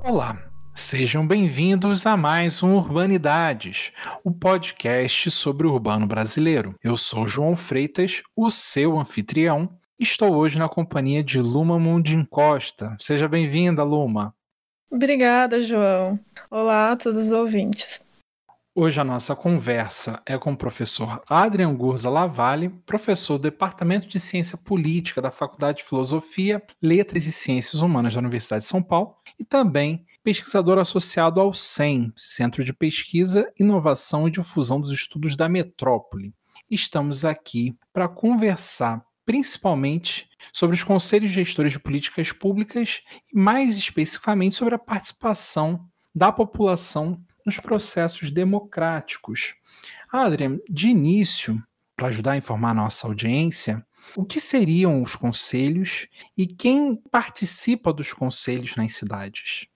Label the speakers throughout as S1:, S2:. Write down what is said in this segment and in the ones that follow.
S1: Olá, sejam bem-vindos a mais um Urbanidades, o podcast sobre o urbano brasileiro. Eu sou João Freitas, o seu anfitrião. Estou hoje na companhia de Luma Mundim Costa. Seja bem-vinda, Luma.
S2: Obrigada, João. Olá a todos os ouvintes.
S1: Hoje a nossa conversa é com o professor Adrian Gurza Lavalle, professor do Departamento de Ciência Política da Faculdade de Filosofia, Letras e Ciências Humanas da Universidade de São Paulo e também pesquisador associado ao CEM, Centro de Pesquisa, Inovação e Difusão dos Estudos da Metrópole. Estamos aqui para conversar principalmente sobre os conselhos gestores de políticas públicas e mais especificamente sobre a participação da população nos processos democráticos. Adrian, de início, para ajudar a informar a nossa audiência, o que seriam os conselhos e quem participa dos conselhos nas cidades?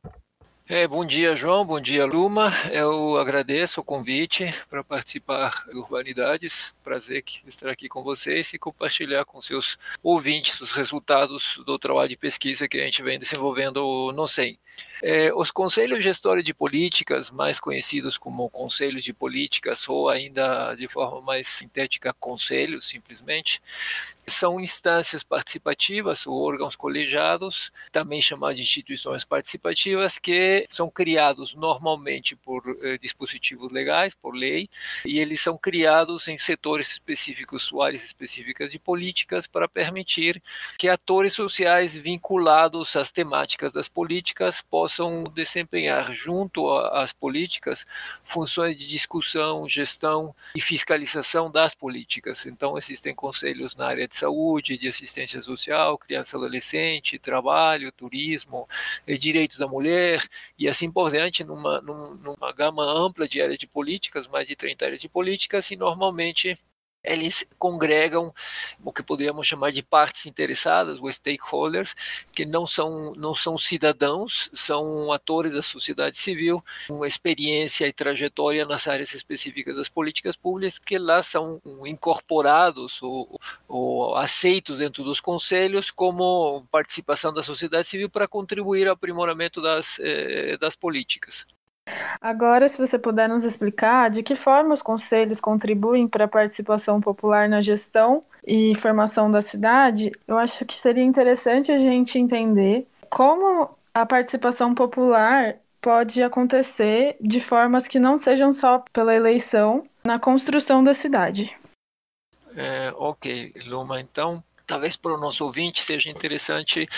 S3: Bom dia, João. Bom dia, Luma. Eu agradeço o convite para participar do Urbanidades. Prazer estar aqui com vocês e compartilhar com seus ouvintes os resultados do trabalho de pesquisa que a gente vem desenvolvendo no CEM. Os conselhos gestores de políticas, mais conhecidos como conselhos de políticas ou ainda de forma mais sintética, conselhos, simplesmente, são instâncias participativas ou órgãos colegiados, também chamados de instituições participativas, que são criados normalmente por dispositivos legais, por lei, e eles são criados em setores específicos, áreas específicas de políticas, para permitir que atores sociais vinculados às temáticas das políticas possam desempenhar junto às políticas funções de discussão, gestão e fiscalização das políticas. Então existem conselhos na área de saúde, de assistência social, criança e adolescente, trabalho, turismo, direitos da mulher e assim por diante, numa gama ampla de áreas de políticas, mais de 30 áreas de políticas, e normalmente eles congregam o que poderíamos chamar de partes interessadas, os stakeholders, que não são cidadãos, são atores da sociedade civil, com experiência e trajetória nas áreas específicas das políticas públicas, que lá são incorporados ou aceitos dentro dos conselhos como participação da sociedade civil para contribuir ao aprimoramento das políticas.
S2: Agora, se você puder nos explicar de que forma os conselhos contribuem para a participação popular na gestão e formação da cidade, eu acho que seria interessante a gente entender como a participação popular pode acontecer de formas que não sejam só pela eleição na construção da cidade.
S3: Ok, Luma, então talvez para o nosso ouvinte seja interessante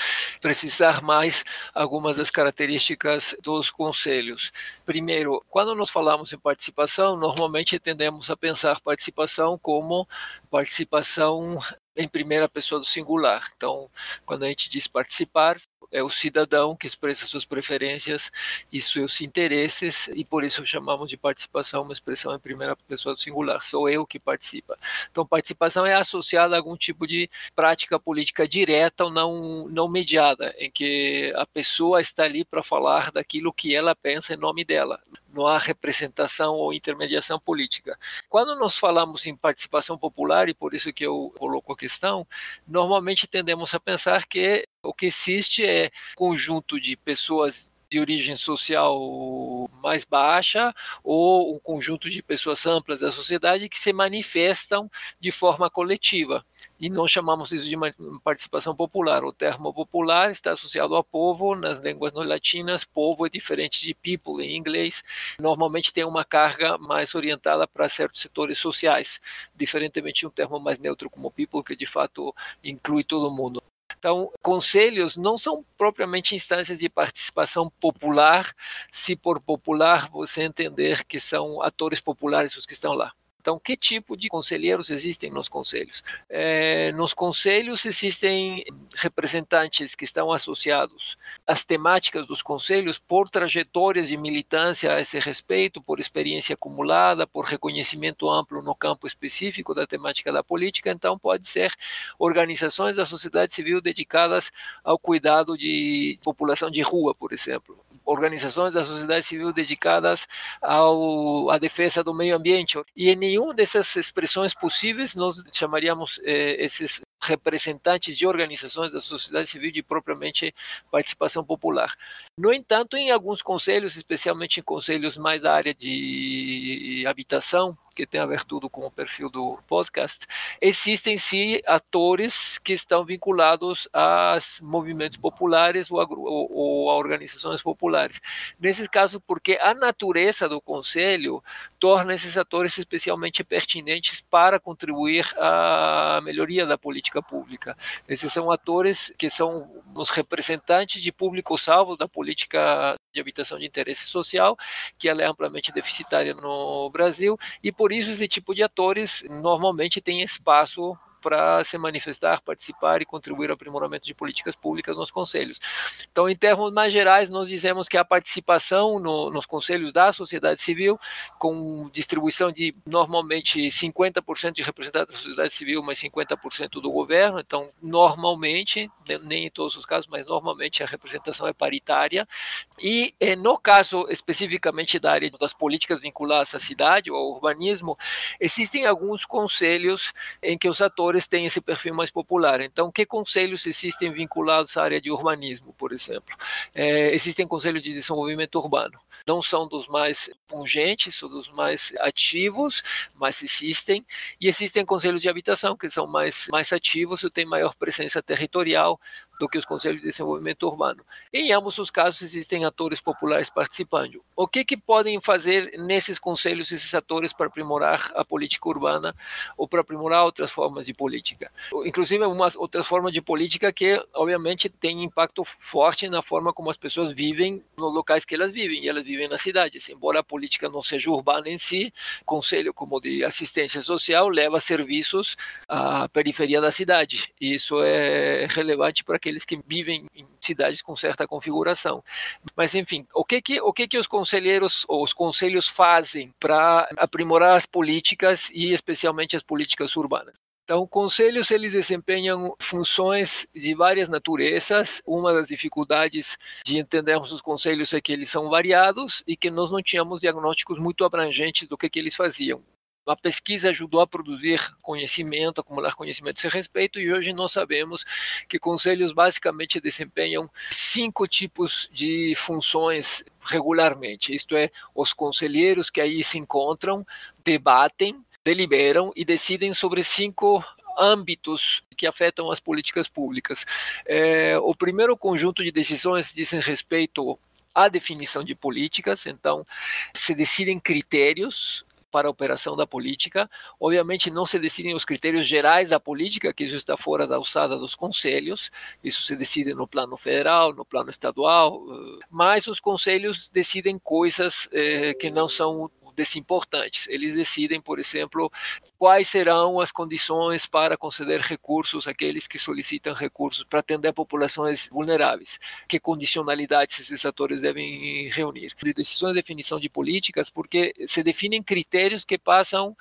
S3: precisar mais algumas das características dos conselhos. Primeiro, quando nós falamos em participação, normalmente tendemos a pensar participação como participação em primeira pessoa do singular. Então, quando a gente diz participar, é o cidadão que expressa suas preferências e seus interesses, e por isso chamamos de participação uma expressão em primeira pessoa do singular. Sou eu que participa. Então, participação é associada a algum tipo de prática política direta ou não mediada, em que a pessoa está ali para falar daquilo que ela pensa em nome dela. Não há representação ou intermediação política. Quando nós falamos em participação popular, e por isso que eu coloco a questão, normalmente tendemos a pensar que o que existe é conjunto de pessoas de origem social mais baixa ou um conjunto de pessoas amplas da sociedade que se manifestam de forma coletiva. E nós chamamos isso de participação popular. O termo popular está associado a povo, nas línguas latinas, povo é diferente de people em inglês, normalmente tem uma carga mais orientada para certos setores sociais, diferentemente de um termo mais neutro como people, que de fato inclui todo mundo. Então, conselhos não são propriamente instâncias de participação popular, se por popular você entender que são atores populares os que estão lá. Então, que tipo de conselheiros existem nos conselhos? Nos conselhos existem representantes que estão associados às temáticas dos conselhos por trajetórias de militância a esse respeito, por experiência acumulada, por reconhecimento amplo no campo específico da temática da política. Então, pode ser organizações da sociedade civil dedicadas ao cuidado de população de rua, por exemplo. Organizações da sociedade civil dedicadas à defesa do meio ambiente. E em nenhuma dessas expressões possíveis nós chamaríamos esses representantes de organizações da sociedade civil de propriamente participação popular. No entanto, em alguns conselhos, especialmente em conselhos mais da área de habitação, que tem a ver tudo com o perfil do podcast, existem sim atores que estão vinculados a movimentos populares ou a organizações populares. Nesse caso, porque a natureza do conselho torna esses atores especialmente pertinentes para contribuir à melhoria da política pública. Esses são atores que são os representantes de públicos-alvos da política de habitação de interesse social, que ela é amplamente deficitária no Brasil, e por isso esse tipo de atores normalmente tem espaço para se manifestar, participar e contribuir ao aprimoramento de políticas públicas nos conselhos. Então, em termos mais gerais, nós dizemos que a participação nos conselhos da sociedade civil, com distribuição de normalmente 50% de representantes da sociedade civil, mas 50% do governo, então normalmente, nem em todos os casos, mas normalmente a representação é paritária, e no caso especificamente da área das políticas vinculadas à cidade ou ao urbanismo, existem alguns conselhos em que os atores têm esse perfil mais popular. Então, que conselhos existem vinculados à área de urbanismo, por exemplo? Existem conselhos de desenvolvimento urbano. Não são dos mais pungentes ou dos mais ativos, mas existem. E existem conselhos de habitação, que são mais ativos e têm maior presença territorial do que os conselhos de desenvolvimento urbano. Em ambos os casos, existem atores populares participando. O que podem fazer nesses conselhos esses atores para aprimorar a política urbana ou para aprimorar outras formas de política? Inclusive, uma outra forma de política que, obviamente, tem impacto forte na forma como as pessoas vivem nos locais que elas vivem, e elas vivem na cidade. Assim, embora a política não seja urbana em si, conselho como de assistência social leva serviços à periferia da cidade. E isso é relevante para aqueles que vivem em cidades com certa configuração. Mas, enfim, o que os conselheiros ou os conselhos fazem para aprimorar as políticas e especialmente as políticas urbanas? Então, conselhos, eles desempenham funções de várias naturezas. Uma das dificuldades de entendermos os conselhos é que eles são variados e que nós não tínhamos diagnósticos muito abrangentes do que eles faziam. A pesquisa ajudou a produzir conhecimento, acumular conhecimento a esse respeito, e hoje nós sabemos que conselhos basicamente desempenham 5 tipos de funções regularmente. Isto é, os conselheiros que aí se encontram, debatem, deliberam e decidem sobre 5 âmbitos que afetam as políticas públicas. O primeiro conjunto de decisões dizem respeito à definição de políticas, então se decidem critérios para a operação da política. Obviamente não se decidem os critérios gerais da política, que isso está fora da alçada dos conselhos, isso se decide no plano federal, no plano estadual, mas os conselhos decidem coisas que não são desimportantes. Eles decidem, por exemplo, quais serão as condições para conceder recursos àqueles que solicitam recursos para atender populações vulneráveis, que condicionalidades esses atores devem reunir. De decisões de definição de políticas, porque se definem critérios que passam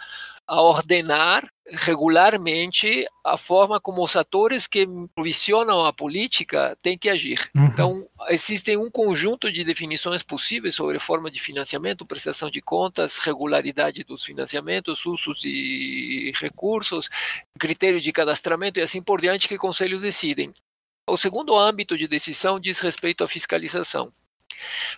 S3: a ordenar regularmente a forma como os atores que provisionam a política têm que agir. Então, existem um conjunto de definições possíveis sobre forma de financiamento, prestação de contas, regularidade dos financiamentos, usos de recursos, critérios de cadastramento e assim por diante que conselhos decidem. O segundo âmbito de decisão diz respeito à fiscalização.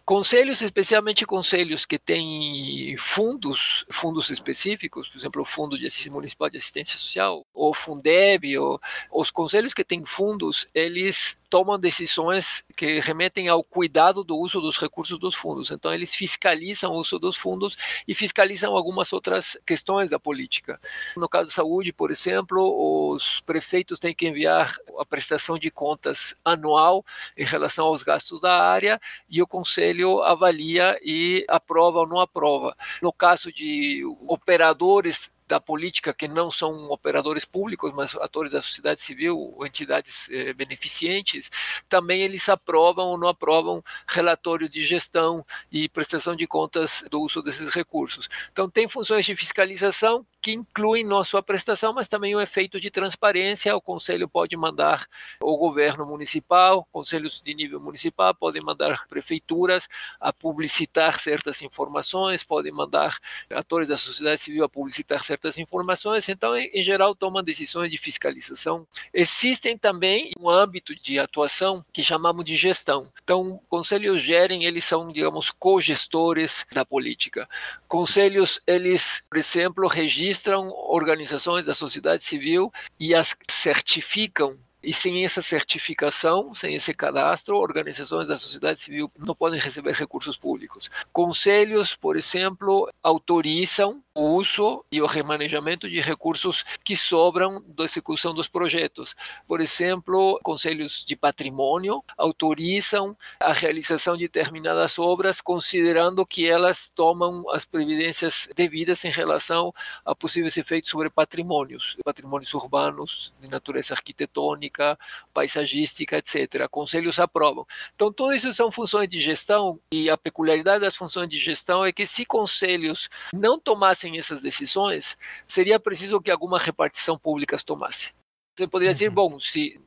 S3: Conselhos, especialmente conselhos que têm fundos específicos, por exemplo, o Fundo Municipal de Assistência Social, ou Fundeb, ou os conselhos que têm fundos, eles tomam decisões que remetem ao cuidado do uso dos recursos dos fundos. Então, eles fiscalizam o uso dos fundos e fiscalizam algumas outras questões da política. No caso da saúde, por exemplo, os prefeitos têm que enviar a prestação de contas anual em relação aos gastos da área e o conselho avalia e aprova ou não aprova. No caso de operadores da política que não são operadores públicos, mas atores da sociedade civil ou entidades beneficentes, também eles aprovam ou não aprovam relatório de gestão e prestação de contas do uso desses recursos. Então, tem funções de fiscalização, que incluem não só a prestação, mas também o efeito de transparência. O Conselho pode mandar o governo municipal, conselhos de nível municipal podem mandar prefeituras a publicitar certas informações, podem mandar atores da sociedade civil a publicitar certas informações. Então, em geral, tomam decisões de fiscalização. Existem também um âmbito de atuação que chamamos de gestão. Então, conselhos gerem, eles são, digamos, cogestores da política. Conselhos, eles, por exemplo, registram organizações da sociedade civil e as certificam. E sem essa certificação, sem esse cadastro, organizações da sociedade civil não podem receber recursos públicos. Conselhos, por exemplo, autorizam o uso e o remanejamento de recursos que sobram da execução dos projetos. Por exemplo, conselhos de patrimônio autorizam a realização de determinadas obras, considerando que elas tomam as previdências devidas em relação a possíveis efeitos sobre patrimônios urbanos, de natureza arquitetônica, paisagística, etc. Conselhos aprovam. Então, tudo isso são funções de gestão, e a peculiaridade das funções de gestão é que, se conselhos não tomassem essas decisões, seria preciso que alguma repartição pública as tomasse. Você poderia dizer, bom, se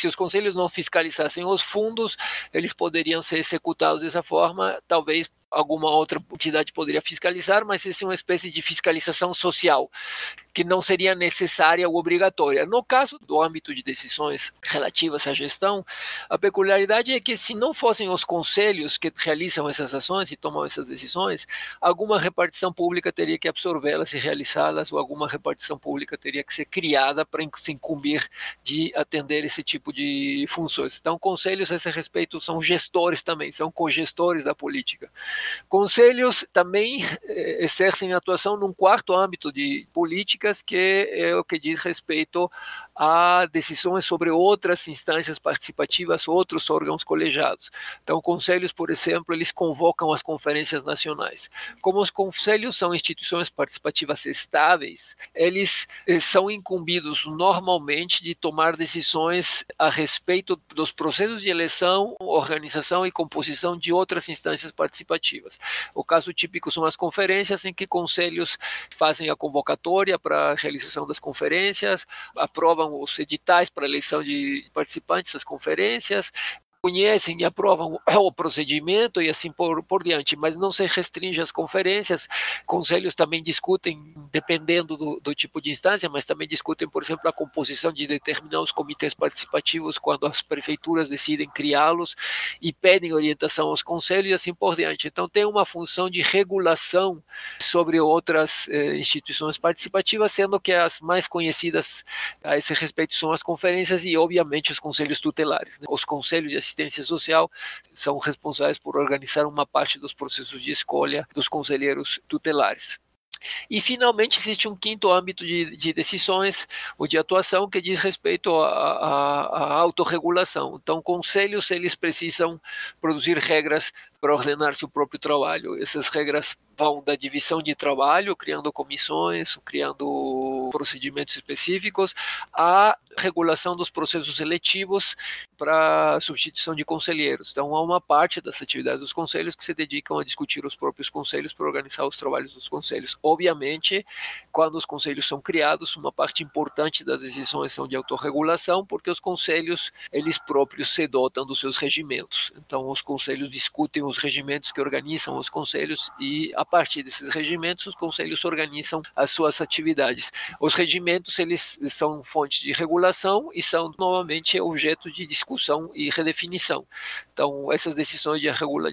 S3: os conselhos não fiscalizassem os fundos, eles poderiam ser executados dessa forma, talvez alguma outra entidade poderia fiscalizar, mas isso é uma espécie de fiscalização social, que não seria necessária ou obrigatória. No caso do âmbito de decisões relativas à gestão, a peculiaridade é que, se não fossem os conselhos que realizam essas ações e tomam essas decisões, alguma repartição pública teria que absorvê-las e realizá-las, ou alguma repartição pública teria que ser criada para se incumbir de atender esse tipo de funções. Então, conselhos, a esse respeito, são gestores também, são cogestores da política. Conselhos também exercem atuação num quarto âmbito de políticas, que é o que diz respeito a decisões sobre outras instâncias participativas, outros órgãos colegiados. Então, conselhos, por exemplo, eles convocam as conferências nacionais. Como os conselhos são instituições participativas estáveis, eles são incumbidos normalmente de tomar decisões a respeito dos processos de eleição, organização e composição de outras instâncias participativas. O caso típico são as conferências, em que conselhos fazem a convocatória para a realização das conferências, aprovam os editais para a eleição de participantes das conferências, conhecem e aprovam o procedimento e assim por diante, mas não se restringe às conferências. Conselhos também discutem, dependendo do tipo de instância, mas também discutem, por exemplo, a composição de determinados comitês participativos, quando as prefeituras decidem criá-los, e pedem orientação aos conselhos e assim por diante. Então, tem uma função de regulação sobre outras instituições participativas, sendo que as mais conhecidas a esse respeito são as conferências e, obviamente, os conselhos tutelares, né? Os conselhos de assistência social são responsáveis por organizar uma parte dos processos de escolha dos conselheiros tutelares. E, finalmente, existe um quinto âmbito de decisões ou de atuação, que diz respeito à autorregulação. Então, conselhos, eles precisam produzir regras para ordenar seu próprio trabalho. Essas regras vão da divisão de trabalho, criando comissões, criando procedimentos específicos, à regulação dos processos eletivos para substituição de conselheiros. Então, há uma parte das atividades dos conselhos que se dedicam a discutir os próprios conselhos, para organizar os trabalhos dos conselhos. Obviamente, quando os conselhos são criados, uma parte importante das decisões são de autorregulação, porque os conselhos, eles próprios, se dotam dos seus regimentos. Então, os conselhos discutem os regimentos que organizam os conselhos, e, a partir desses regimentos, os conselhos organizam as suas atividades. Os regimentos, eles são fontes de regulação e são normalmente objeto de discussão e redefinição. Então, essas decisões de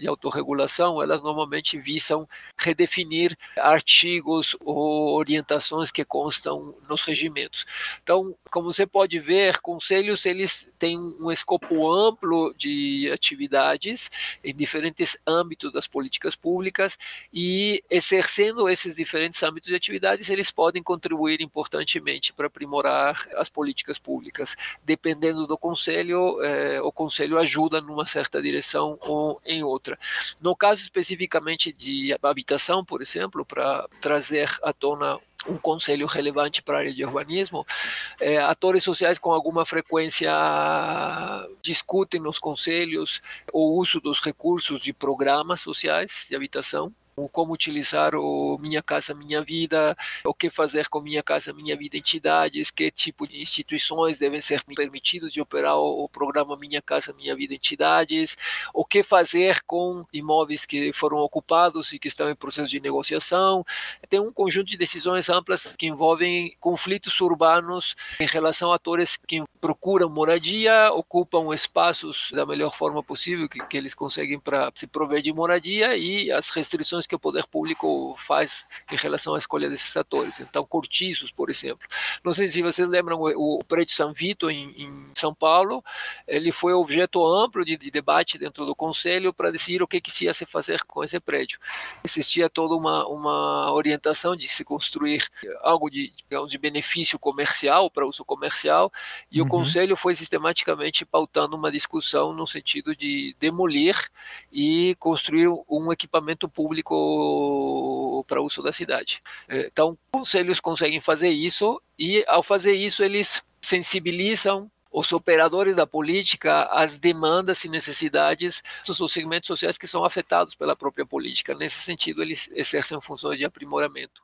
S3: autorregulação, elas normalmente visam redefinir artigos ou orientações que constam nos regimentos. Então, como você pode ver, conselhos, eles têm um escopo amplo de atividades em diferentes âmbitos das políticas públicas, e, exercendo esses diferentes âmbitos de atividades, eles podem contribuir importantemente para aprimorar as políticas públicas. Dependendo do conselho, o conselho ajuda numa certa direção ou em outra. No caso especificamente de habitação, por exemplo, para trazer à tona um conselho relevante para a área de urbanismo, atores sociais com alguma frequência discutem nos conselhos o uso dos recursos de programas sociais de habitação. como utilizar o Minha Casa Minha Vida, o que fazer com Minha Casa Minha Vida entidades, que tipo de instituições devem ser permitidos de operar o programa Minha Casa Minha Vida entidades, o que fazer com imóveis que foram ocupados e que estão em processo de negociação. Tem um conjunto de decisões amplas que envolvem conflitos urbanos em relação a atores que procuram moradia, ocupam espaços da melhor forma possível que eles conseguem para se prover de moradia, e as restrições que o poder público faz em relação à escolha desses atores. Então, cortiços, por exemplo. Não sei se vocês lembram o prédio São Vito em São Paulo, ele foi objeto amplo de debate dentro do Conselho para decidir o que se ia se fazer com esse prédio. Existia toda uma orientação de se construir algo digamos, de benefício comercial, para uso comercial, e o Conselho foi sistematicamente pautando uma discussão no sentido de demolir e construir um equipamento público para uso da cidade. Então, conselhos conseguem fazer isso, e ao fazer isso eles sensibilizam os operadores da política às demandas e necessidades dos segmentos sociais que são afetados pela própria política. Nesse sentido, eles exercem funções de aprimoramento.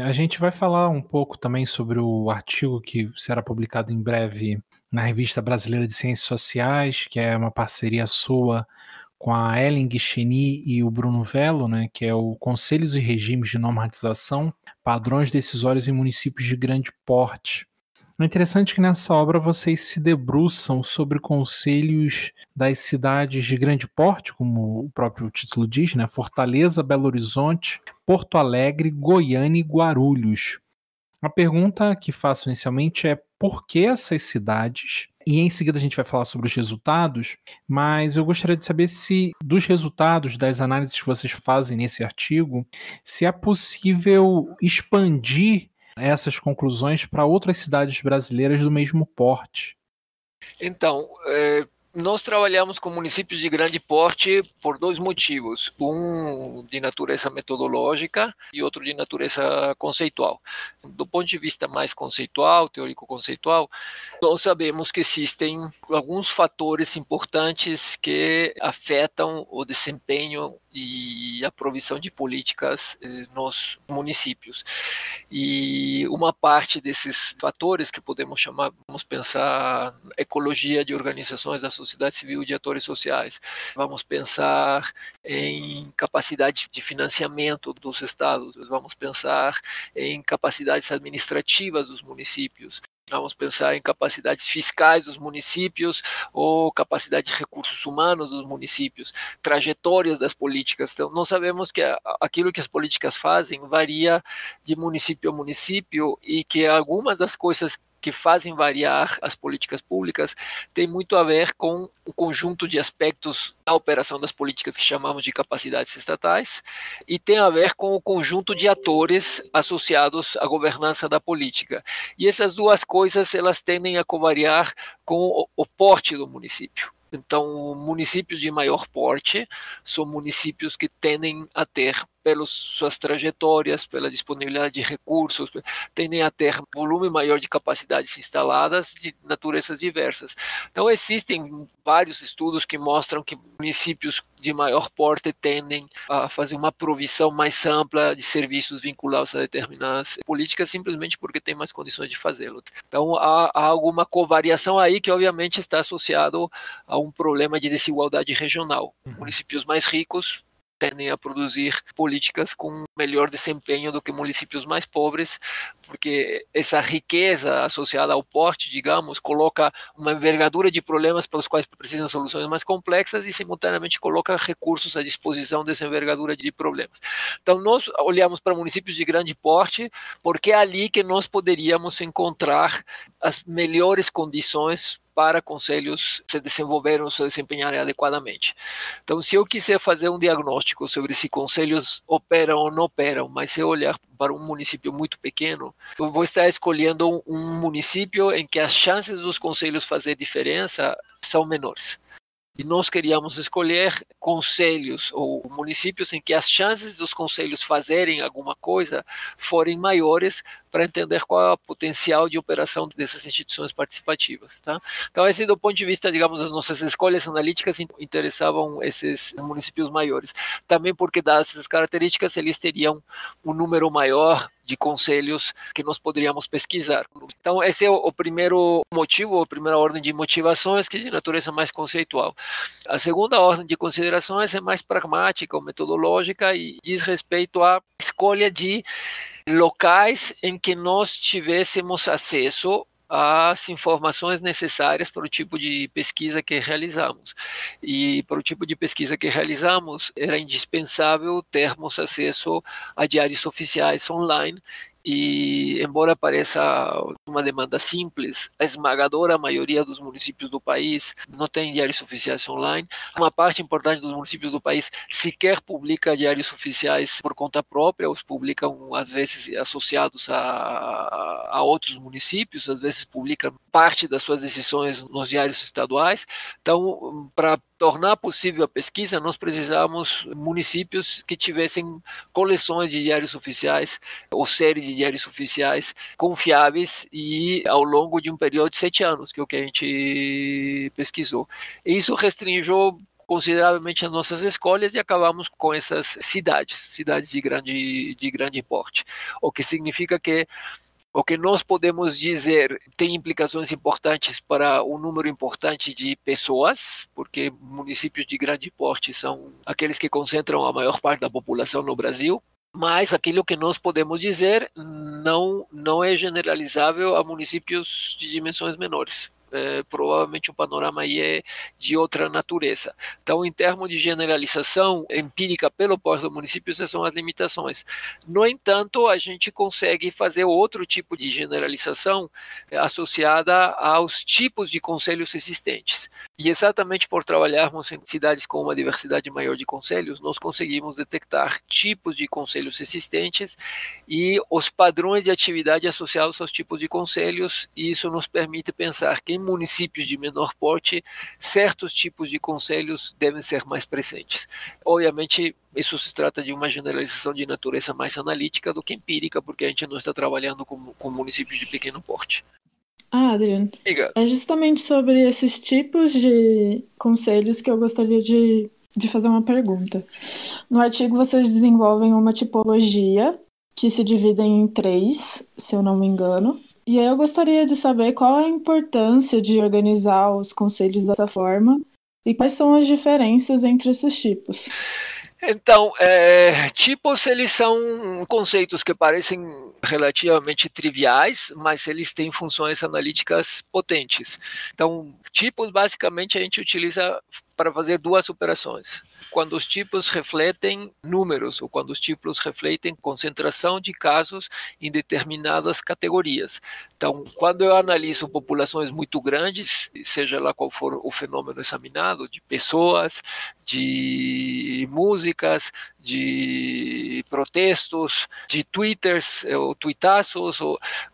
S1: A gente vai falar um pouco também sobre o artigo que será publicado em breve na Revista Brasileira de Ciências Sociais, que é uma parceria sua com a Ellen Guicheny e o Bruno Velo, né, que é o Conselhos e Regimes de Normatização, Padrões Decisórios em Municípios de Grande Porte. É interessante que nessa obra vocês se debruçam sobre conselhos das cidades de grande porte, como o próprio título diz, né? Fortaleza, Belo Horizonte, Porto Alegre, Goiânia e Guarulhos. A pergunta que faço inicialmente é por que essas cidades? E em seguida a gente vai falar sobre os resultados, mas eu gostaria de saber se, dos resultados das análises que vocês fazem nesse artigo, se é possível expandir essas conclusões para outras cidades brasileiras do mesmo porte.
S3: Então, nós trabalhamos com municípios de grande porte por dois motivos. Um de natureza metodológica e outro de natureza conceitual. Do ponto de vista mais conceitual, teórico-conceitual, nós sabemos que existem alguns fatores importantes que afetam o desempenho e a provisão de políticas nos municípios. E uma parte desses fatores que podemos chamar, vamos pensar ecologia de organizações da sociedade civil, de atores sociais. Vamos pensar em capacidade de financiamento dos estados, vamos pensar em capacidades administrativas dos municípios. Vamos pensar em capacidades fiscais dos municípios ou capacidade de recursos humanos dos municípios, trajetórias das políticas. Então, nós sabemos que aquilo que as políticas fazem varia de município a município e que algumas das coisas que fazem variar as políticas públicas tem muito a ver com o conjunto de aspectos da operação das políticas que chamamos de capacidades estatais e tem a ver com o conjunto de atores associados à governança da política. E essas duas coisas elas tendem a covariar com o porte do município. Então, municípios de maior porte são municípios que tendem a ter, pelas suas trajetórias, pela disponibilidade de recursos, tendem a ter volume maior de capacidades instaladas de naturezas diversas. Então, existem vários estudos que mostram que municípios de maior porte tendem a fazer uma provisão mais ampla de serviços vinculados a determinadas políticas, simplesmente porque tem mais condições de fazê-lo. Então, há alguma covariação aí que, obviamente, está associado a um problema de desigualdade regional. Municípios mais ricos tendem a produzir políticas com melhor desempenho do que municípios mais pobres, porque essa riqueza associada ao porte, digamos, coloca uma envergadura de problemas para os quais precisam soluções mais complexas e, simultaneamente, coloca recursos à disposição dessa envergadura de problemas. Então, nós olhamos para municípios de grande porte porque é ali que nós poderíamos encontrar as melhores condições para conselhos se desenvolverem ou se desempenharem adequadamente. Então, se eu quiser fazer um diagnóstico sobre se conselhos operam ou não operam, mas se eu olhar para um município muito pequeno, eu vou estar escolhendo um município em que as chances dos conselhos fazer diferença são menores. E nós queríamos escolher conselhos ou municípios em que as chances dos conselhos fazerem alguma coisa forem maiores para entender qual é o potencial de operação dessas instituições participativas. Tá? Então, esse do ponto de vista, digamos, das nossas escolhas analíticas interessavam esses municípios maiores. Também porque, dadas essas características, eles teriam um número maior de conselhos que nós poderíamos pesquisar. Então, esse é o primeiro motivo, a primeira ordem de motivações, que é de natureza mais conceitual. A segunda ordem de considerações é mais pragmática ou metodológica e diz respeito à escolha de locais em que nós tivéssemos acesso às informações necessárias para o tipo de pesquisa que realizamos. E para o tipo de pesquisa que realizamos, era indispensável termos acesso a diários oficiais online. E, embora pareça uma demanda simples, a esmagadora maioria dos municípios do país não tem diários oficiais online. Uma parte importante dos municípios do país sequer publica diários oficiais por conta própria, os publicam, às vezes, associados a outros municípios, às vezes publicam parte das suas decisões nos diários estaduais. Então, para tornar possível a pesquisa, nós precisamos de municípios que tivessem coleções de diários oficiais ou séries de diários oficiais confiáveis e ao longo de um período de 7 anos, que é o que a gente pesquisou. E isso restringiu consideravelmente as nossas escolhas e acabamos com essas cidades de grande porte, o que significa que o que nós podemos dizer tem implicações importantes para um número importante de pessoas, porque municípios de grande porte são aqueles que concentram a maior parte da população no Brasil, mas aquilo que nós podemos dizer não é generalizável a municípios de dimensões menores. Provavelmente o panorama aí é de outra natureza. Então, em termos de generalização empírica pelo porte do município, essas são as limitações. No entanto, a gente consegue fazer outro tipo de generalização associada aos tipos de conselhos existentes. E exatamente por trabalharmos em cidades com uma diversidade maior de conselhos, nós conseguimos detectar tipos de conselhos existentes e os padrões de atividade associados aos tipos de conselhos, e isso nos permite pensar que em municípios de menor porte, certos tipos de conselhos devem ser mais presentes. Obviamente, isso se trata de uma generalização de natureza mais analítica do que empírica, porque a gente não está trabalhando com municípios de pequeno porte.
S2: Adriano, é justamente sobre esses tipos de conselhos que eu gostaria de fazer uma pergunta. No artigo, vocês desenvolvem uma tipologia que se divide em 3, se eu não me engano. E aí eu gostaria de saber qual a importância de organizar os conselhos dessa forma e quais são as diferenças entre esses tipos.
S3: Então, tipos, eles são conceitos que parecem relativamente triviais, mas eles têm funções analíticas potentes. Então, tipos, basicamente, a gente utiliza para fazer 2 operações. Quando os tipos refletem números, ou quando os tipos refletem concentração de casos em determinadas categorias. Então, quando eu analiso populações muito grandes, seja lá qual for o fenômeno examinado, de pessoas, de músicas, de protestos, de twitters, ou tuitaços,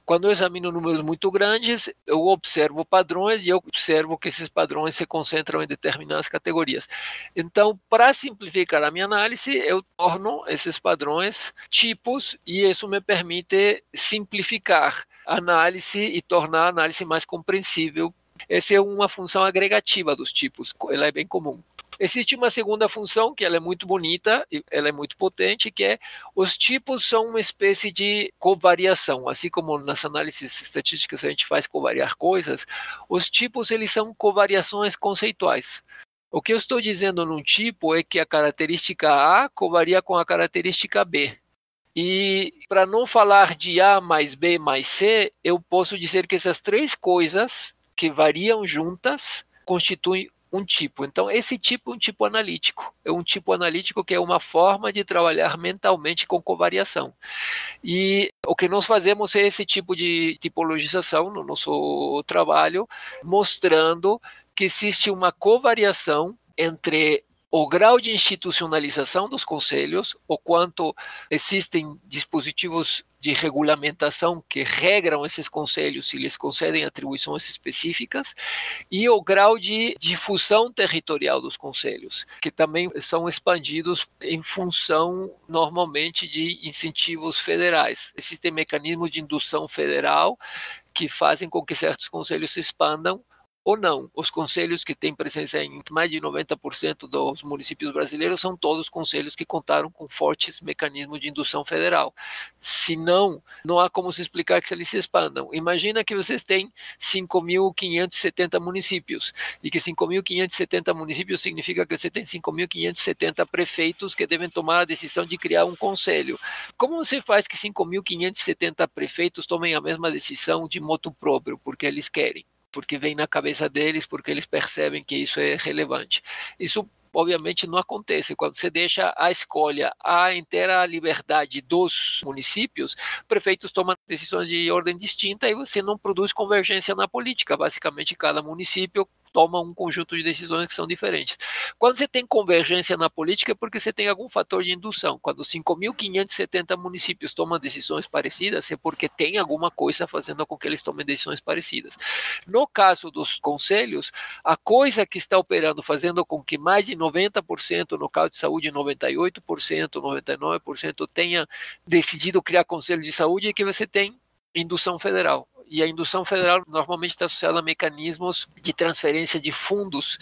S3: quando eu examino números muito grandes, eu observo padrões e eu observo que esses padrões se concentram em determinadas categorias. Então, para simplificar a minha análise, eu torno esses padrões tipos e isso me permite simplificar a análise e tornar a análise mais compreensível. Essa é uma função agregativa dos tipos, ela é bem comum. Existe uma segunda função, que ela é muito bonita, ela é muito potente, que é os tipos são uma espécie de covariação. Assim como nas análises estatísticas a gente faz covariar coisas, os tipos eles são covariações conceituais. O que eu estou dizendo num tipo é que a característica A covaria com a característica B. E para não falar de A mais B mais C, eu posso dizer que essas 3 coisas que variam juntas constituem um tipo. Então, esse tipo é um tipo analítico. É um tipo analítico que é uma forma de trabalhar mentalmente com covariação. E o que nós fazemos é esse tipo de tipologização no nosso trabalho, mostrando que existe uma covariação entre o grau de institucionalização dos conselhos, o quanto existem dispositivos de regulamentação que regram esses conselhos e lhes concedem atribuições específicas, e o grau de difusão territorial dos conselhos, que também são expandidos em função, normalmente, de incentivos federais. Existem mecanismos de indução federal que fazem com que certos conselhos se expandam ou não. Os conselhos que têm presença em mais de 90% dos municípios brasileiros são todos conselhos que contaram com fortes mecanismos de indução federal. Se não, não há como se explicar que eles se expandam. Imagina que vocês têm 5.570 municípios, e que 5.570 municípios significa que você tem 5.570 prefeitos que devem tomar a decisão de criar um conselho. Como você faz que 5.570 prefeitos tomem a mesma decisão de motu próprio, porque eles querem? Porque vem na cabeça deles, porque eles percebem que isso é relevante. Isso, obviamente, não acontece. Quando você deixa a escolha, a inteira liberdade dos municípios, prefeitos tomam decisões de ordem distinta e você não produz convergência na política. Basicamente, cada município toma um conjunto de decisões que são diferentes. Quando você tem convergência na política é porque você tem algum fator de indução. Quando 5.570 municípios tomam decisões parecidas é porque tem alguma coisa fazendo com que eles tomem decisões parecidas. No caso dos conselhos, a coisa que está operando, fazendo com que mais de 90%, no caso de saúde 98%, 99% tenha decidido criar conselho de saúde, é que você tem indução federal. E a indução federal normalmente está associada a mecanismos de transferência de fundos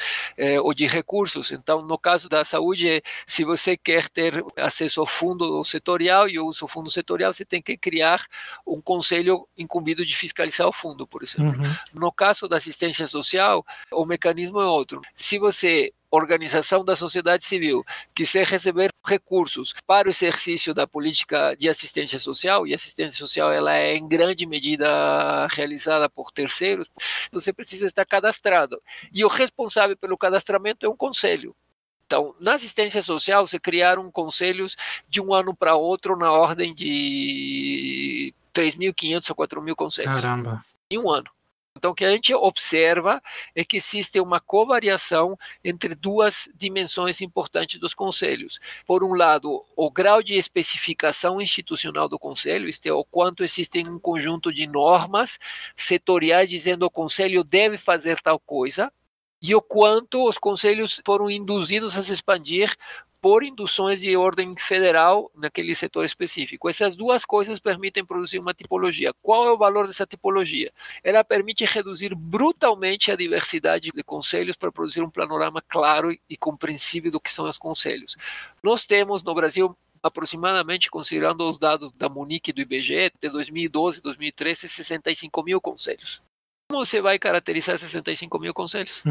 S3: ou de recursos. Então, no caso da saúde, se você quer ter acesso ao fundo setorial e usa o fundo setorial, você tem que criar um conselho incumbido de fiscalizar o fundo, por exemplo. No caso da assistência social, o mecanismo é outro. Se você, organização da sociedade civil, quiser receber recursos para o exercício da política de assistência social, e a assistência social ela é em grande medida realizada por terceiros, você precisa estar cadastrado. E o responsável pelo cadastramento é um conselho. Então, na assistência social, se criaram conselhos de um ano para outro na ordem de 3.500 a 4.000 conselhos.
S1: Caramba!
S3: Em um ano. Então, o que a gente observa é que existe uma covariação entre duas dimensões importantes dos conselhos. Por um lado, o grau de especificação institucional do conselho, isto é, o quanto existem um conjunto de normas setoriais dizendo que o conselho deve fazer tal coisa, e o quanto os conselhos foram induzidos a se expandir por induções de ordem federal naquele setor específico. Essas duas coisas permitem produzir uma tipologia. Qual é o valor dessa tipologia? Ela permite reduzir brutalmente a diversidade de conselhos para produzir um panorama claro e compreensível do que são os conselhos. Nós temos no Brasil aproximadamente, considerando os dados da Munic e do IBGE, de 2012 e 2013, 65.000 conselhos. Como você vai caracterizar 65.000 conselhos?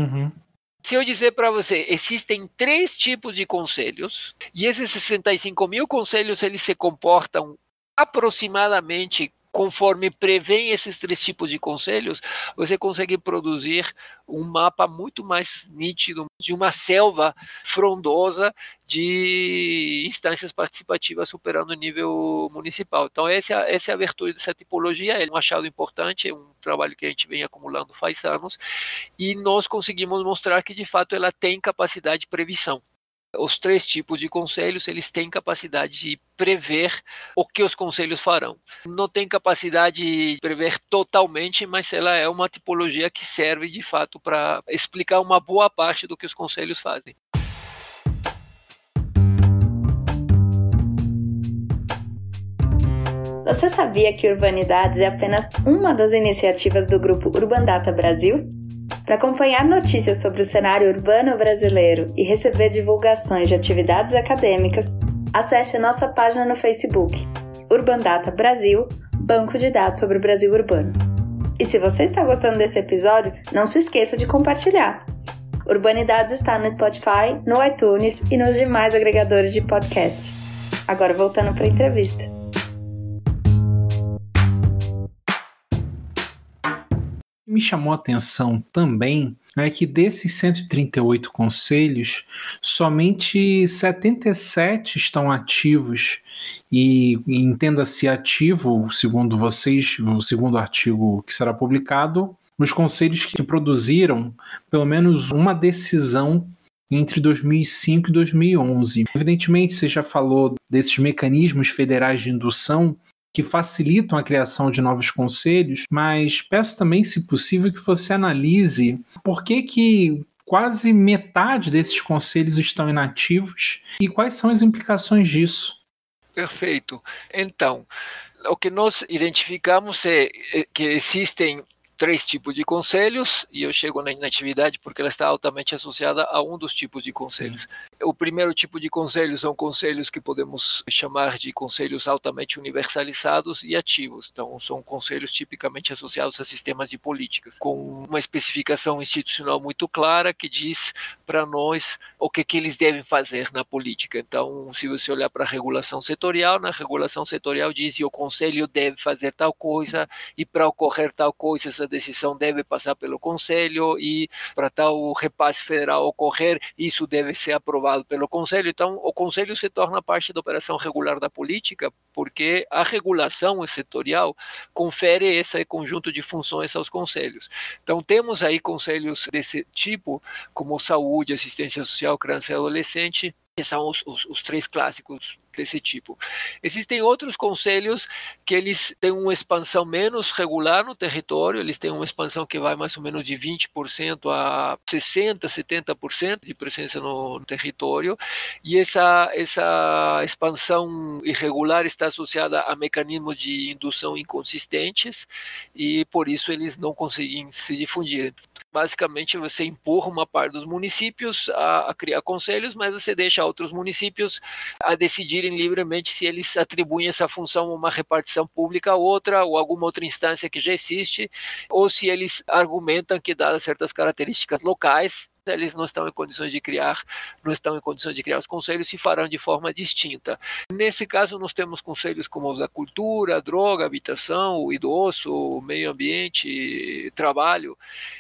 S3: Se eu dizer para você, existem 3 tipos de conselhos, e esses 65.000 conselhos eles se comportam aproximadamente conforme prevêem esses 3 tipos de conselhos, você consegue produzir um mapa muito mais nítido de uma selva frondosa de instâncias participativas superando o nível municipal. Então, essa é a virtude dessa tipologia, é um achado importante, é um trabalho que a gente vem acumulando faz anos, e nós conseguimos mostrar que, de fato, ela tem capacidade de previsão. Os 3 tipos de conselhos, eles têm capacidade de prever o que os conselhos farão. Não tem capacidade de prever totalmente, mas ela é uma tipologia que serve, de fato, para explicar uma boa parte do que os conselhos fazem.
S4: Você sabia que Urbanidades é apenas uma das iniciativas do grupo Urbandata Brasil? Para acompanhar notícias sobre o cenário urbano brasileiro e receber divulgações de atividades acadêmicas, acesse nossa página no Facebook, Urbandata Brasil, banco de dados sobre o Brasil urbano. E se você está gostando desse episódio, não se esqueça de compartilhar. Urbanidades está no Spotify, no iTunes e nos demais agregadores de podcast. Agora voltando para a entrevista.
S1: Me chamou a atenção também é que desses 138 conselhos, somente 77 estão ativos e entenda-se ativo, segundo vocês, o segundo artigo que será publicado, os conselhos que produziram pelo menos uma decisão entre 2005 e 2011. Evidentemente, você já falou desses mecanismos federais de indução, que facilitam a criação de novos conselhos, mas peço também, se possível, que você analise por que quase metade desses conselhos estão inativos e quais são as implicações disso.
S3: Perfeito. Então, o que nós identificamos é que existem 3 tipos de conselhos, e eu chego na inatividade porque ela está altamente associada a um dos tipos de conselhos. O primeiro tipo de conselhos são conselhos que podemos chamar de conselhos altamente universalizados e ativos. Então, são conselhos tipicamente associados a sistemas de políticas, com uma especificação institucional muito clara que diz para nós o que eles devem fazer na política. Então, se você olhar para a regulação setorial, na regulação setorial diz que o conselho deve fazer tal coisa, e para ocorrer tal coisa, essa decisão deve passar pelo conselho, e para tal repasse federal ocorrer, isso deve ser aprovado pelo conselho. Então, o conselho se torna parte da operação regular da política, porque a regulação setorial confere esse conjunto de funções aos conselhos. Então, temos aí conselhos desse tipo, como saúde, assistência social, criança e adolescente, que são os 3 clássicos desse tipo. Existem outros conselhos que eles têm uma expansão menos regular no território, eles têm uma expansão que vai mais ou menos de 20% a 60%, 70% de presença no território, e essa expansão irregular está associada a mecanismos de indução inconsistentes, e por isso eles não conseguem se difundir. Basicamente, você empurra uma parte dos municípios a criar conselhos, mas você deixa outros municípios a decidirem livremente se eles atribuem essa função a uma repartição pública a outra, ou alguma outra instância que já existe, ou se eles argumentam que, dadas certas características locais, eles não estão em condições de criar os conselhos, se farão de forma distinta. Nesse caso, nós temos conselhos como os da cultura, droga, habitação, o idoso, o meio ambiente, trabalho.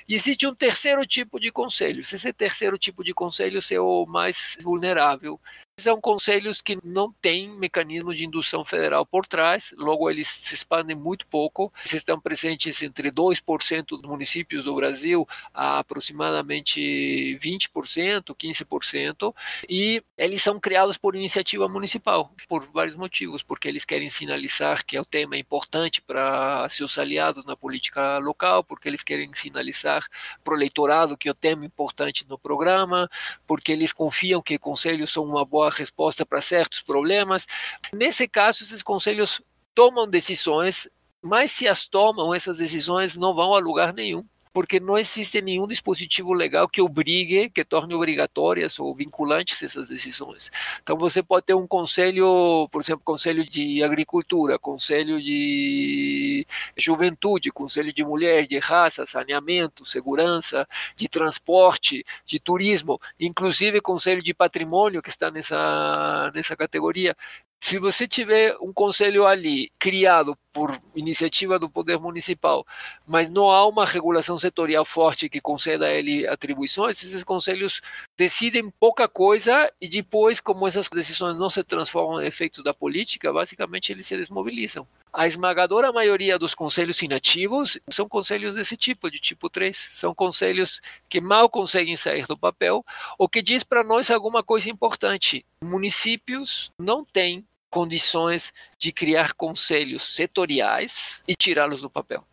S3: E existe um terceiro tipo de conselhos. Esse terceiro tipo de conselhos é o mais vulnerável. São conselhos que não têm mecanismo de indução federal por trás, logo eles se expandem muito pouco. Eles estão presentes entre 2% dos municípios do Brasil a aproximadamente 20%, 15%, e eles são criados por iniciativa municipal, por vários motivos, porque eles querem sinalizar que o tema é importante para seus aliados na política local, porque eles querem sinalizar para o eleitorado que o tema é importante no programa, porque eles confiam que conselhos são uma boa resposta para certos problemas. Nesse caso, esses conselhos tomam decisões, mas se as tomam, essas decisões não vão a lugar nenhum, porque não existe nenhum dispositivo legal que obrigue, que torne obrigatórias ou vinculantes essas decisões. Então, você pode ter um conselho, por exemplo, conselho de agricultura, conselho de juventude, conselho de mulher, de raça, saneamento, segurança, de transporte, de turismo, inclusive conselho de patrimônio, que está nessa categoria. Se você tiver um conselho ali criado por iniciativa do poder municipal, mas não há uma regulação setorial forte que conceda a ele atribuições, esses conselhos decidem pouca coisa e depois, como essas decisões não se transformam em efeitos da política, basicamente eles se desmobilizam. A esmagadora maioria dos conselhos inativos são conselhos desse tipo, de tipo 3. São conselhos que mal conseguem sair do papel, o que diz para nós alguma coisa importante. Municípios não têm condições de criar conselhos setoriais e tirá-los do papel.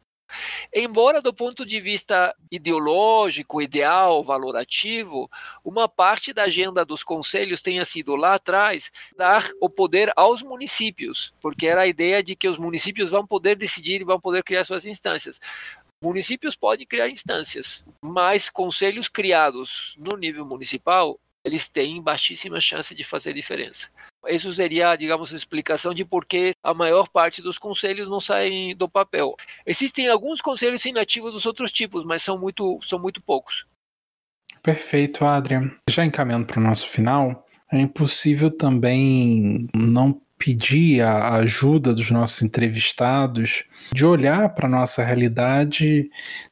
S3: Embora do ponto de vista ideológico, ideal, valorativo, uma parte da agenda dos conselhos tenha sido lá atrás dar o poder aos municípios, porque era a ideia de que os municípios vão poder decidir e vão poder criar suas instâncias. Municípios podem criar instâncias, mas conselhos criados no nível municipal, eles têm baixíssima chance de fazer diferença. Isso seria, digamos, a explicação de por que a maior parte dos conselhos não saem do papel. Existem alguns conselhos inativos dos outros tipos, mas são muito poucos.
S1: Perfeito, Adrian. Já encaminhando para o nosso final, é impossível também não pedir a ajuda dos nossos entrevistados de olhar para a nossa realidade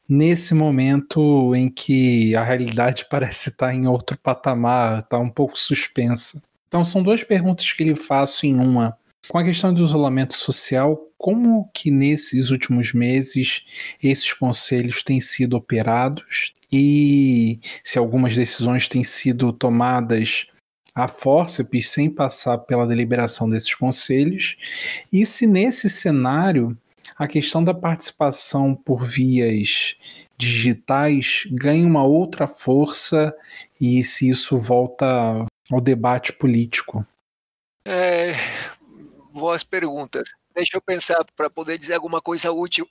S1: nesse momento em que a realidade parece estar em outro patamar, está um pouco suspensa. Então são 2 perguntas que lhe faço em uma. Com a questão do isolamento social, como que nesses últimos meses esses conselhos têm sido operados e se algumas decisões têm sido tomadas a fórceps sem passar pela deliberação desses conselhos, e se nesse cenário a questão da participação por vias digitais ganha uma outra força e se isso volta ao debate político.
S3: Boas perguntas. Deixa eu pensar para poder dizer alguma coisa útil,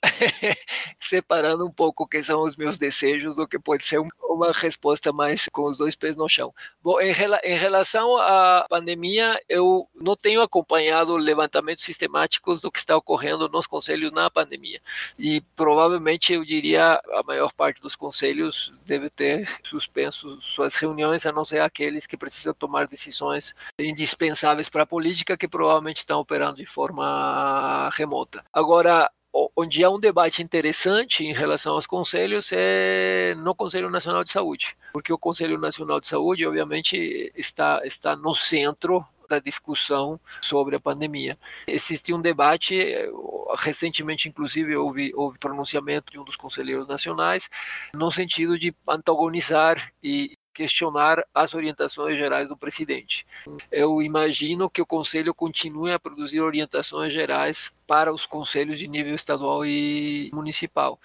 S3: separando um pouco o que são os meus desejos do que pode ser uma resposta mais com os dois pés no chão. Bom, em relação à pandemia, eu não tenho acompanhado levantamentos sistemáticos do que está ocorrendo nos conselhos na pandemia. E provavelmente eu diria a maior parte dos conselhos deve ter suspenso suas reuniões, a não ser aqueles que precisam tomar decisões indispensáveis para a política, que provavelmente estão operando de forma remota. Agora, onde há um debate interessante em relação aos conselhos é no Conselho Nacional de Saúde, porque o Conselho Nacional de Saúde, obviamente, está no centro da discussão sobre a pandemia. Existe um debate, recentemente, inclusive, houve pronunciamento de um dos conselheiros nacionais, no sentido de antagonizar e questionar as orientações gerais do presidente. Eu imagino que o Conselho continue a produzir orientações gerais para os conselhos de nível estadual e municipal.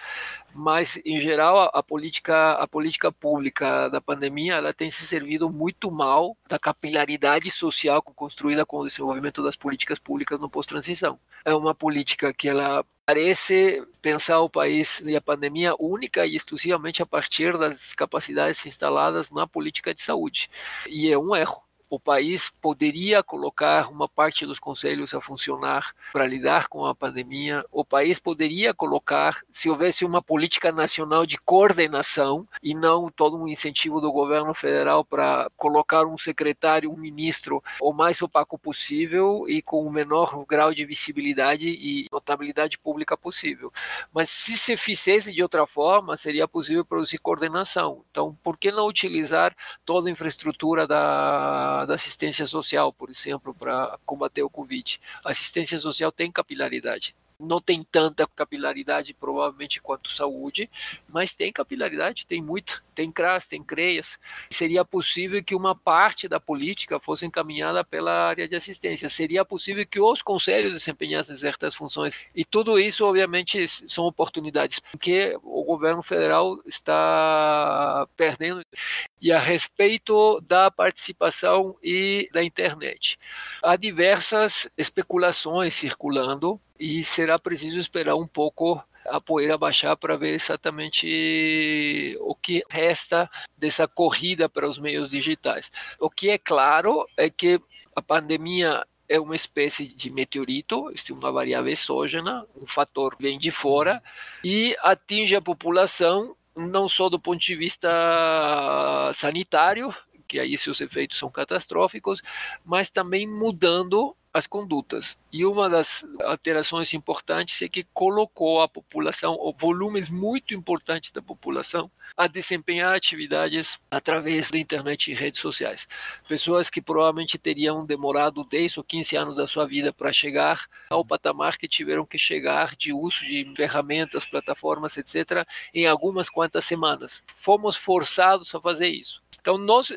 S3: Mas, em geral, a política pública da pandemia ela tem se servido muito mal da capilaridade social construída com o desenvolvimento das políticas públicas no pós-transição. É uma política que ela parece pensar o país e a pandemia única e exclusivamente a partir das capacidades instaladas na política de saúde. E é um erro. O país poderia colocar uma parte dos conselhos a funcionar para lidar com a pandemia. O país poderia colocar, se houvesse uma política nacional de coordenação e não todo um incentivo do governo federal para colocar um secretário, um ministro, o mais opaco possível e com o menor grau de visibilidade e notabilidade pública possível. Mas se se fizesse de outra forma, seria possível produzir coordenação. Então, por que não utilizar toda a infraestrutura da assistência social, por exemplo, para combater o Covid? A assistência social tem capilaridade. Não tem tanta capilaridade, provavelmente, quanto saúde, mas tem capilaridade, tem muito. Tem CRAS, tem CREAS. Seria possível que uma parte da política fosse encaminhada pela área de assistência. Seria possível que os conselhos desempenhassem certas funções. E tudo isso, obviamente, são oportunidades que o governo federal está perdendo. E a respeito da participação e da internet, há diversas especulações circulando e será preciso esperar um pouco a poeira baixar para ver exatamente o que resta dessa corrida para os meios digitais. O que é claro é que a pandemia é uma espécie de meteorito, é uma variável exógena, um fator vem de fora e atinge a população não só do ponto de vista sanitário, que aí seus efeitos são catastróficos, mas também mudando as condutas. E uma das alterações importantes é que colocou a população, ou volumes muito importantes da população, a desempenhar atividades através da internet e redes sociais. Pessoas que provavelmente teriam demorado 10 ou 15 anos da sua vida para chegar ao patamar que tiveram que chegar de uso de ferramentas, plataformas, etc., em algumas quantas semanas. Fomos forçados a fazer isso. Então, nós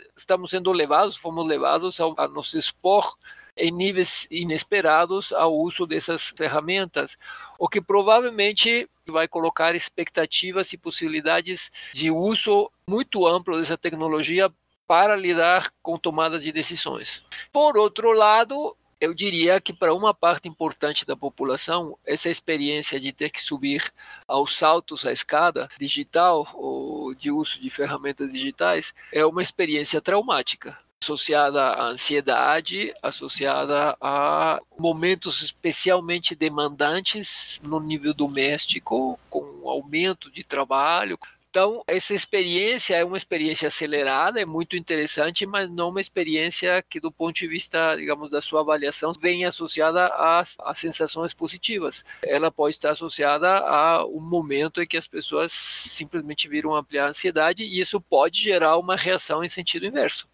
S3: fomos levados a nos expor em níveis inesperados ao uso dessas ferramentas, o que provavelmente vai colocar expectativas e possibilidades de uso muito amplo dessa tecnologia para lidar com tomadas de decisões. Por outro lado, eu diria que para uma parte importante da população, essa experiência de ter que subir aos saltos a escada digital ou de uso de ferramentas digitais é uma experiência traumática, associada à ansiedade, associada a momentos especialmente demandantes no nível doméstico, com aumento de trabalho. Então, essa experiência é uma experiência acelerada, é muito interessante, mas não uma experiência que, do ponto de vista, digamos, da sua avaliação, vem associada às sensações positivas. Ela pode estar associada a um momento em que as pessoas simplesmente viram ampliar a ansiedade e isso pode gerar uma reação em sentido inverso.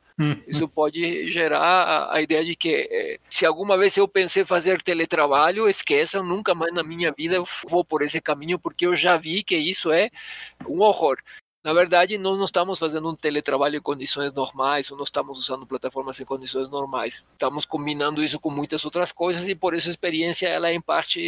S3: Isso pode gerar a ideia de que se alguma vez eu pensei fazer teletrabalho, esqueçam, nunca mais na minha vida eu vou por esse caminho, porque eu já vi que isso é um horror. Na verdade, nós não estamos fazendo um teletrabalho em condições normais, ou não estamos usando plataformas em condições normais. Estamos combinando isso com muitas outras coisas e por isso a experiência ela é em parte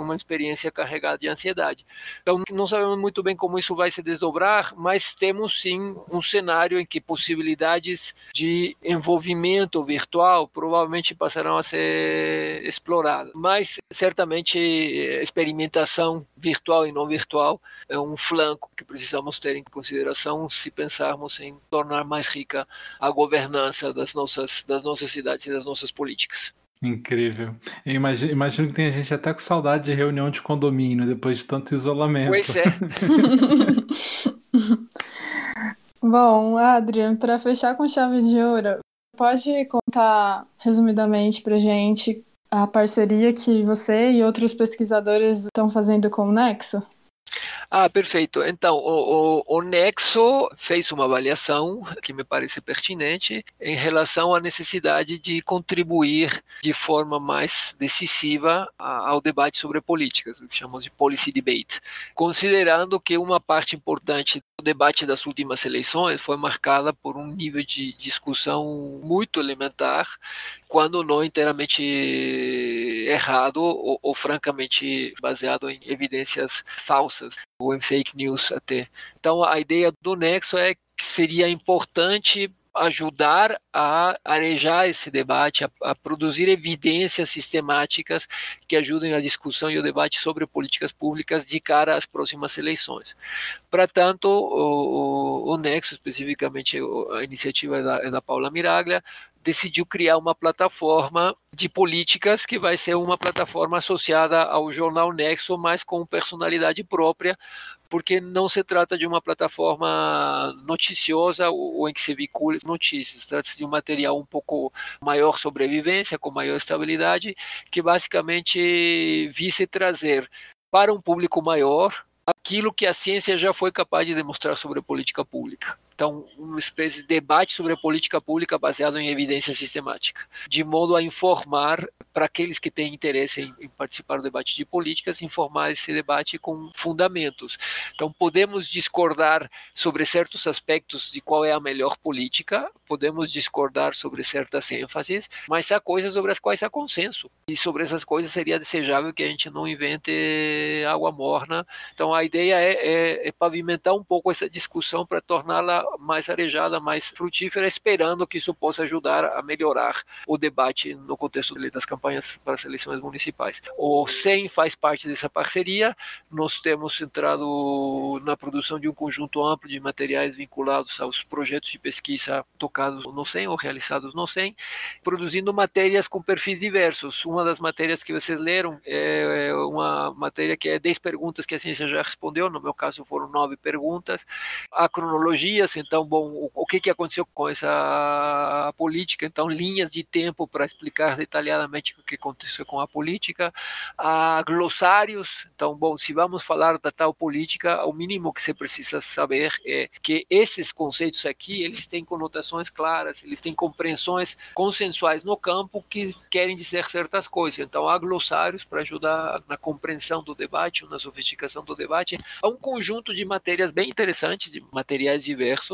S3: uma experiência carregada de ansiedade. Então, não sabemos muito bem como isso vai se desdobrar, mas temos sim um cenário em que possibilidades de envolvimento virtual provavelmente passarão a ser exploradas. Mas, certamente, experimentação virtual e não virtual é um flanco que precisamos ter em consideração se pensarmos em tornar mais rica a governança das nossas cidades e das nossas políticas.
S1: Incrível. Eu imagino que tem gente até com saudade de reunião de condomínio depois de tanto isolamento.
S3: Pois é.
S2: Bom, Adrian, para fechar com chave de ouro, pode contar resumidamente para gente a parceria que você e outros pesquisadores estão fazendo com o Nexo?
S3: Perfeito. Então, o Nexo fez uma avaliação que me parece pertinente em relação à necessidade de contribuir de forma mais decisiva ao debate sobre políticas, o que chamamos de policy debate, considerando que uma parte importante do debate das últimas eleições foi marcada por um nível de discussão muito elementar, quando não inteiramente errado ou francamente baseado em evidências falsas ou em fake news até. Então a ideia do Nexo é que seria importante ajudar a arejar esse debate, a produzir evidências sistemáticas que ajudem a discussão e o debate sobre políticas públicas de cara às próximas eleições. Para tanto, o Nexo, especificamente a iniciativa é da Paula Miraglia, decidiu criar uma plataforma de políticas que vai ser uma plataforma associada ao jornal Nexo, mas com personalidade própria, porque não se trata de uma plataforma noticiosa ou em que se vincule notícias, trata-se de um material um pouco maior sobrevivência, com maior estabilidade, que basicamente vise trazer para um público maior aquilo que a ciência já foi capaz de demonstrar sobre a política pública. Então, uma espécie de debate sobre a política pública baseado em evidência sistemática, de modo a informar para aqueles que têm interesse em participar do debate de políticas, informar esse debate com fundamentos. Então, podemos discordar sobre certos aspectos de qual é a melhor política, podemos discordar sobre certas ênfases, mas há coisas sobre as quais há consenso. E sobre essas coisas seria desejável que a gente não invente água morna. Então, a ideia é pavimentar um pouco essa discussão para torná-la mais arejada, mais frutífera, esperando que isso possa ajudar a melhorar o debate no contexto das campanhas para as eleições municipais. O SEM faz parte dessa parceria, nós temos entrado na produção de um conjunto amplo de materiais vinculados aos projetos de pesquisa tocados no SEM ou realizados no SEM, produzindo matérias com perfis diversos. Uma das matérias que vocês leram é uma matéria que é 10 perguntas que a ciência já respondeu, no meu caso foram 9 perguntas. Há cronologias, então, bom, o que aconteceu com essa política, então, linhas de tempo para explicar detalhadamente o que aconteceu com a política. Há glossários, então, bom, se vamos falar da tal política, o mínimo que você precisa saber é que esses conceitos aqui, eles têm conotações claras, eles têm compreensões consensuais no campo que querem dizer certas coisas. Então, há glossários para ajudar na compreensão do debate, na sofisticação do debate. Há um conjunto de matérias bem interessantes, de materiais diversos,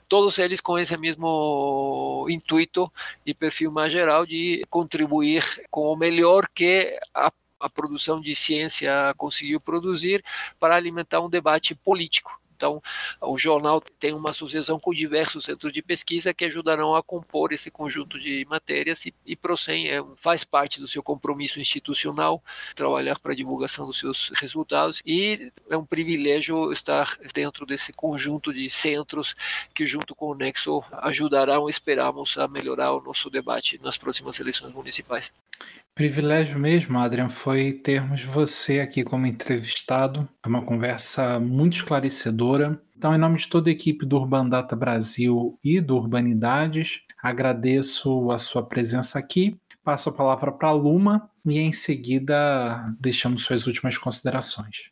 S3: todos eles com esse mesmo intuito e perfil mais geral de contribuir com o melhor que a produção de ciência conseguiu produzir para alimentar um debate político. Então, o jornal tem uma associação com diversos centros de pesquisa que ajudarão a compor esse conjunto de matérias e ProSem faz parte do seu compromisso institucional, trabalhar para a divulgação dos seus resultados, e é um privilégio estar dentro desse conjunto de centros que, junto com o Nexo, ajudarão, esperamos, a melhorar o nosso debate nas próximas eleições municipais.
S1: Privilégio mesmo, Adrian, foi termos você aqui como entrevistado. É uma conversa muito esclarecedora. Então, em nome de toda a equipe do Urbandata Brasil e do Urbanidades, agradeço a sua presença aqui. Passo a palavra para a Luma e, em seguida, deixamos suas últimas considerações.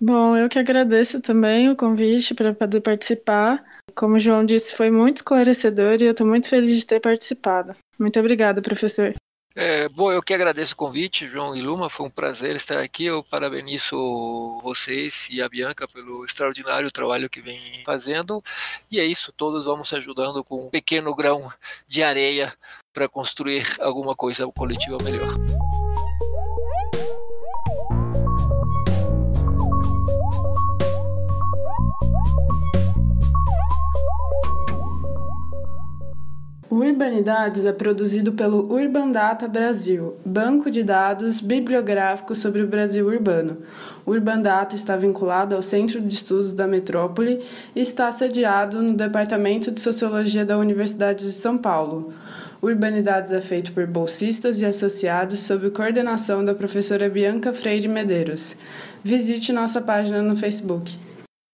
S2: Bom, eu que agradeço também o convite para poder participar. Como o João disse, foi muito esclarecedor e eu estou muito feliz de ter participado. Muito obrigada, professor.
S3: Bom, eu que agradeço o convite, João e Luma, foi um prazer estar aqui. Eu parabenizo vocês e a Bianca pelo extraordinário trabalho que vem fazendo. E é isso, todos vamos ajudando com um pequeno grão de areia para construir alguma coisa coletiva melhor.
S2: O Urbanidades é produzido pelo Urbandata Brasil, banco de dados bibliográfico sobre o Brasil urbano. O Urbandata está vinculado ao Centro de Estudos da Metrópole e está sediado no Departamento de Sociologia da Universidade de São Paulo. O Urbanidades é feito por bolsistas e associados sob coordenação da professora Bianca Freire Medeiros. Visite nossa página no Facebook.